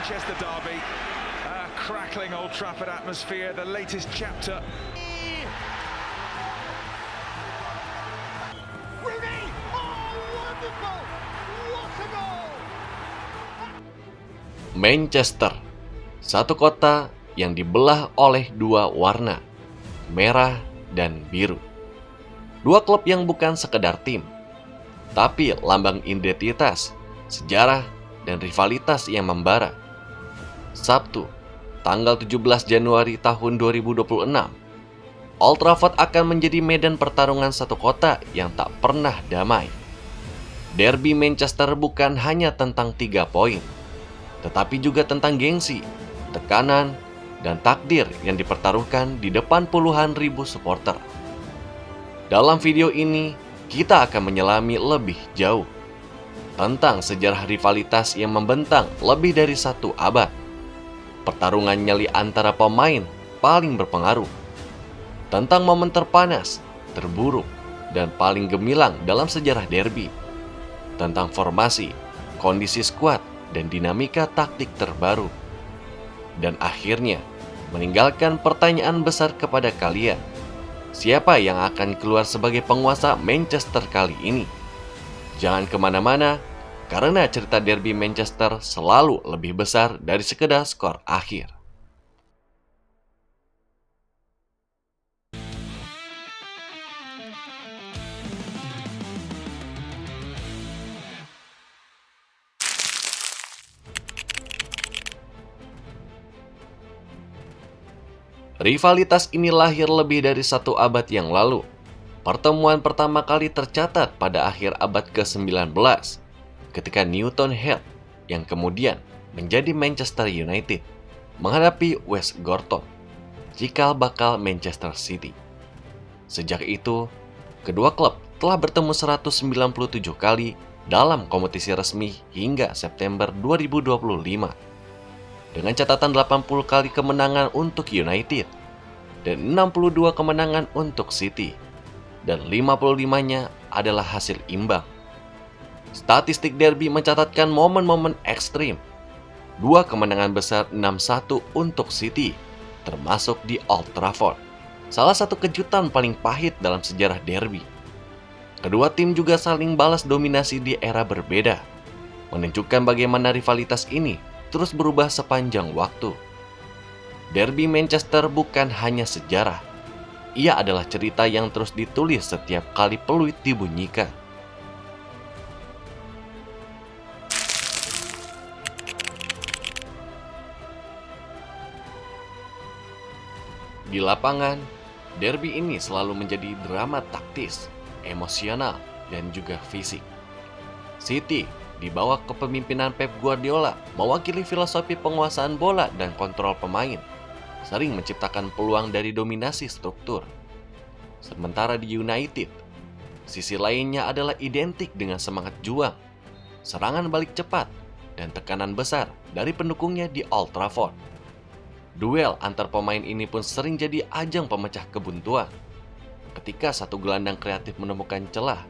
Manchester derby, crackling Old Trafford atmosphere, the latest chapter. Rooney! Oh, wonderful! What a goal! Manchester, satu kota yang dibelah oleh dua warna, merah dan biru. Dua klub yang bukan sekedar tim, tapi lambang identitas, sejarah, dan rivalitas yang membara. Sabtu, tanggal 17 Januari tahun 2026, Old Trafford akan menjadi medan pertarungan satu kota yang tak pernah damai. Derby Manchester bukan hanya tentang 3 poin, tetapi juga tentang gengsi, tekanan, dan takdir yang dipertaruhkan di depan puluhan ribu supporter. Dalam video ini, kita akan menyelami lebih jauh tentang sejarah rivalitas yang membentang lebih dari 1 abad, pertarungan nyali antara pemain paling berpengaruh, tentang momen terpanas, terburuk, dan paling gemilang dalam sejarah derby, tentang formasi, kondisi skuad, dan dinamika taktik terbaru. Dan akhirnya, meninggalkan pertanyaan besar kepada kalian. Siapa yang akan keluar sebagai penguasa Manchester kali ini? Jangan kemana-mana, karena cerita derby Manchester selalu lebih besar dari sekedar skor akhir. Rivalitas ini lahir lebih dari 1 abad yang lalu. Pertemuan pertama kali tercatat pada akhir abad ke-19, ketika Newton Heath, yang kemudian menjadi Manchester United, menghadapi West Gorton, cikal bakal Manchester City. Sejak itu, kedua klub telah bertemu 197 kali dalam kompetisi resmi hingga September 2025. Dengan catatan 80 kali kemenangan untuk United dan 62 kemenangan untuk City, dan 55-nya adalah hasil imbang. Statistik derby mencatatkan momen-momen ekstrim. 2 kemenangan besar 6-1 untuk City, termasuk di Old Trafford. Salah satu kejutan paling pahit dalam sejarah derby. Kedua tim juga saling balas dominasi di era berbeda, menunjukkan bagaimana rivalitas ini terus berubah sepanjang waktu. Derby Manchester bukan hanya sejarah, ia adalah cerita yang terus ditulis setiap kali peluit dibunyikan. Di lapangan, derby ini selalu menjadi drama taktis, emosional, dan juga fisik. City di bawah kepemimpinan Pep Guardiola mewakili filosofi penguasaan bola dan kontrol pemain, sering menciptakan peluang dari dominasi struktur. Sementara di United, sisi lainnya adalah identik dengan semangat juang, serangan balik cepat, dan tekanan besar dari pendukungnya di Old Trafford. Duel antar pemain ini pun sering jadi ajang pemecah kebuntuan. Ketika satu gelandang kreatif menemukan celah,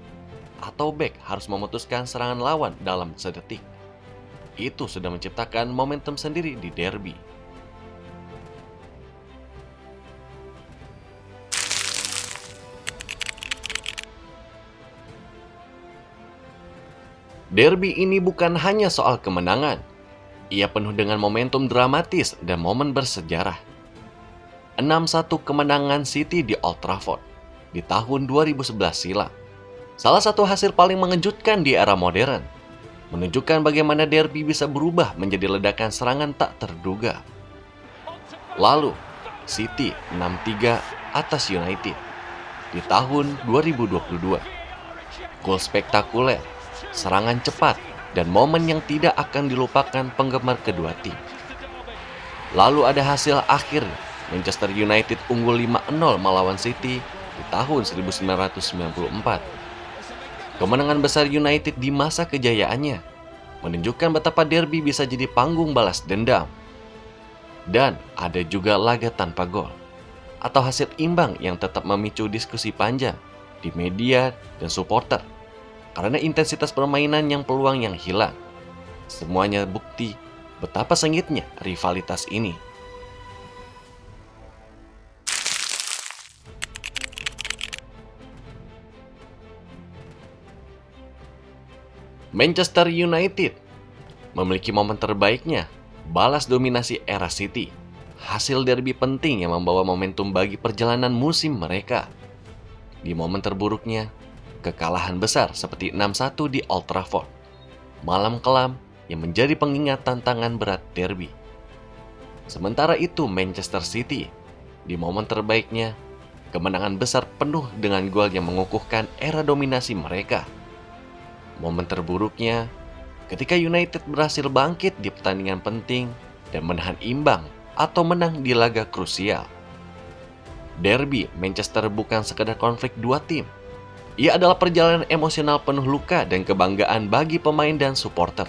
atau bek harus memutuskan serangan lawan dalam sedetik, itu sudah menciptakan momentum sendiri di derby. Derby ini bukan hanya soal kemenangan, ia penuh dengan momentum dramatis dan momen bersejarah. 6-1 kemenangan City di Old Trafford di tahun 2011 silam, salah satu hasil paling mengejutkan di era modern, menunjukkan bagaimana derby bisa berubah menjadi ledakan serangan tak terduga. Lalu, City 6-3 atas United di tahun 2022. Gol spektakuler, serangan cepat, dan momen yang tidak akan dilupakan penggemar kedua tim. Lalu ada hasil akhir, Manchester United unggul 5-0 melawan City di tahun 1994. Kemenangan besar United di masa kejayaannya menunjukkan betapa derby bisa jadi panggung balas dendam. Dan ada juga laga tanpa gol, atau hasil imbang yang tetap memicu diskusi panjang di media dan supporter, karena intensitas permainan yang peluang yang hilang. Semuanya bukti betapa sengitnya rivalitas ini. Manchester United memiliki momen terbaiknya, balas dominasi era City, hasil derby penting yang membawa momentum bagi perjalanan musim mereka. Di momen terburuknya, kekalahan besar seperti 6-1 di Old Trafford, malam kelam yang menjadi pengingat tantangan berat derby. Sementara itu Manchester City, di momen terbaiknya, kemenangan besar penuh dengan gol yang mengukuhkan era dominasi mereka. Momen terburuknya, ketika United berhasil bangkit di pertandingan penting dan menahan imbang atau menang di laga krusial. Derby Manchester bukan sekedar konflik dua tim. Ia adalah perjalanan emosional penuh luka dan kebanggaan bagi pemain dan supporter.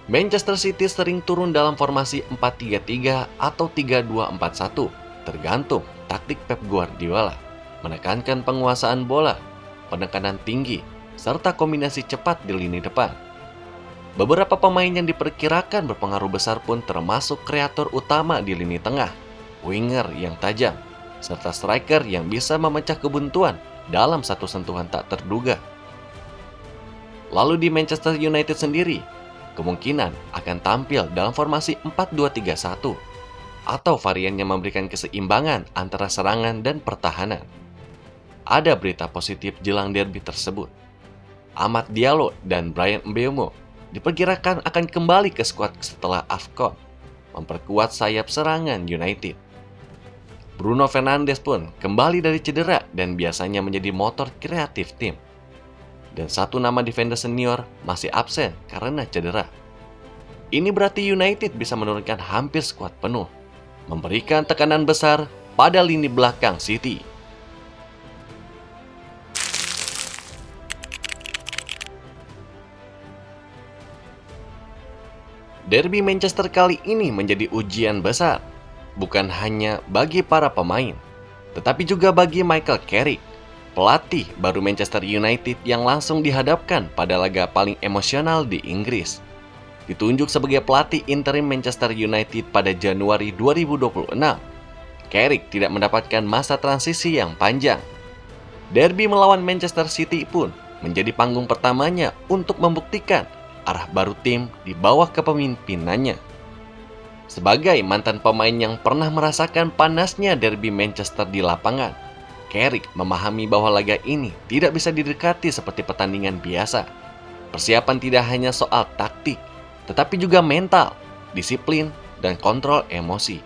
Manchester City sering turun dalam formasi 4-3-3 atau 3-2-4-1, tergantung taktik Pep Guardiola, menekankan penguasaan bola, penekanan tinggi, serta kombinasi cepat di lini depan. Beberapa pemain yang diperkirakan berpengaruh besar pun termasuk kreator utama di lini tengah, winger yang tajam, serta striker yang bisa memecah kebuntuan dalam satu sentuhan tak terduga. Lalu di Manchester United sendiri, kemungkinan akan tampil dalam formasi 4-2-3-1 atau varian yang memberikan keseimbangan antara serangan dan pertahanan. Ada berita positif jelang derby tersebut. Amad Diallo dan Bryan Mbeumo diperkirakan akan kembali ke skuad setelah AFCON, memperkuat sayap serangan United. Bruno Fernandes pun kembali dari cedera dan biasanya menjadi motor kreatif tim. Dan satu nama defender senior masih absen karena cedera. Ini berarti United bisa menurunkan hampir skuad penuh, memberikan tekanan besar pada lini belakang City. Derby Manchester kali ini menjadi ujian besar, bukan hanya bagi para pemain, tetapi juga bagi Michael Carrick, pelatih baru Manchester United yang langsung dihadapkan pada laga paling emosional di Inggris. Ditunjuk sebagai pelatih interim Manchester United pada Januari 2026, Carrick tidak mendapatkan masa transisi yang panjang. Derby melawan Manchester City pun menjadi panggung pertamanya untuk membuktikan arah baru tim di bawah kepemimpinannya. Sebagai mantan pemain yang pernah merasakan panasnya derby Manchester di lapangan, Carrick memahami bahwa laga ini tidak bisa didekati seperti pertandingan biasa. Persiapan tidak hanya soal taktik, tetapi juga mental, disiplin, dan kontrol emosi.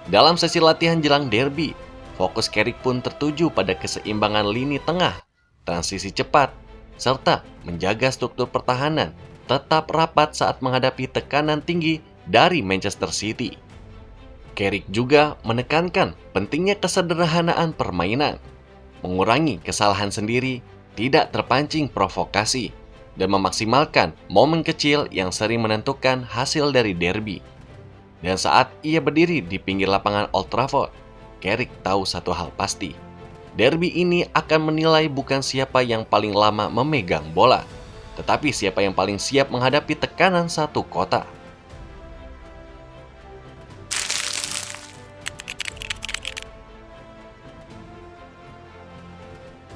Dalam sesi latihan jelang derby, fokus Carrick pun tertuju pada keseimbangan lini tengah, transisi cepat, serta menjaga struktur pertahanan tetap rapat saat menghadapi tekanan tinggi dari Manchester City. Carrick juga menekankan pentingnya kesederhanaan permainan, mengurangi kesalahan sendiri, tidak terpancing provokasi, dan memaksimalkan momen kecil yang sering menentukan hasil dari derby. Dan saat ia berdiri di pinggir lapangan Old Trafford, Carrick tahu satu hal pasti. Derby ini akan menilai bukan siapa yang paling lama memegang bola, tetapi siapa yang paling siap menghadapi tekanan satu kota.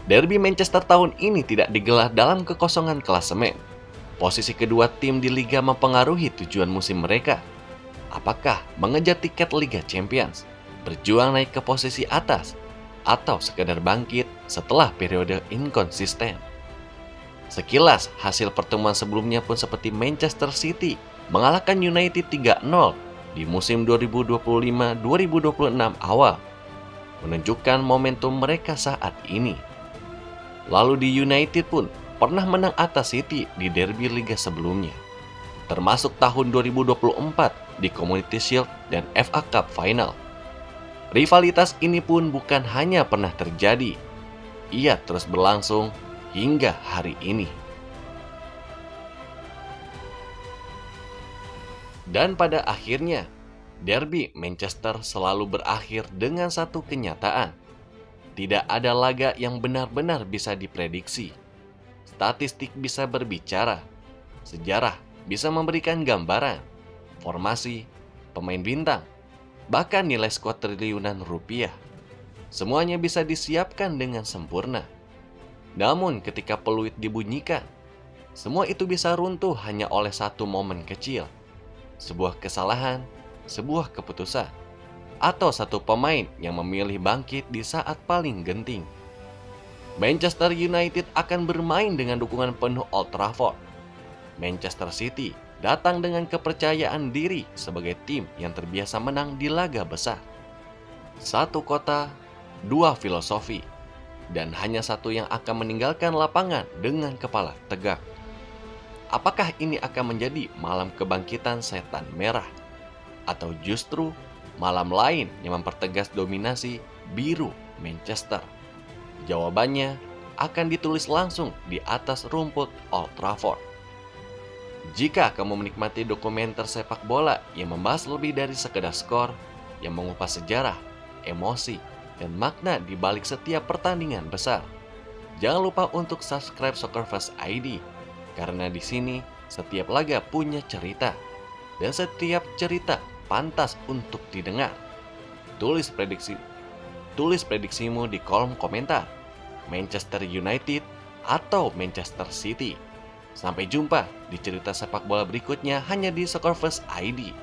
Derby Manchester tahun ini tidak digelar dalam kekosongan klasemen. Posisi kedua tim di liga mempengaruhi tujuan musim mereka. Apakah mengejar tiket Liga Champions, berjuang naik ke posisi atas, atau sekedar bangkit setelah periode inkonsisten? Sekilas hasil pertemuan sebelumnya pun seperti Manchester City mengalahkan United 3-0 di musim 2025-2026 awal, menunjukkan momentum mereka saat ini. Lalu di United pun pernah menang atas City di derby liga sebelumnya, termasuk tahun 2024 di Community Shield dan FA Cup Final. Rivalitas ini pun bukan hanya pernah terjadi, ia terus berlangsung hingga hari ini. Dan pada akhirnya, derby Manchester selalu berakhir dengan satu kenyataan. Tidak ada laga yang benar-benar bisa diprediksi. Statistik bisa berbicara, sejarah bisa memberikan gambaran, formasi, pemain bintang, bahkan nilai skuad triliunan rupiah. Semuanya bisa disiapkan dengan sempurna. Namun ketika peluit dibunyikan, semua itu bisa runtuh hanya oleh satu momen kecil. Sebuah kesalahan, sebuah keputusan, atau satu pemain yang memilih bangkit di saat paling genting. Manchester United akan bermain dengan dukungan penuh Old Trafford. Manchester City datang dengan kepercayaan diri sebagai tim yang terbiasa menang di laga besar. Satu kota, dua filosofi, dan hanya satu yang akan meninggalkan lapangan dengan kepala tegak. Apakah ini akan menjadi malam kebangkitan setan merah? Atau justru malam lain yang mempertegas dominasi biru Manchester? Jawabannya akan ditulis langsung di atas rumput Old Trafford. Jika kamu menikmati dokumenter sepak bola yang membahas lebih dari sekedar skor, yang mengupas sejarah, emosi, dan makna di balik setiap pertandingan besar, jangan lupa untuk subscribe Soccerverse ID, karena di sini setiap laga punya cerita, dan setiap cerita pantas untuk didengar. Tulis prediksimu di kolom komentar. Manchester United atau Manchester City. Sampai jumpa di cerita sepak bola berikutnya hanya di Soccerverse ID.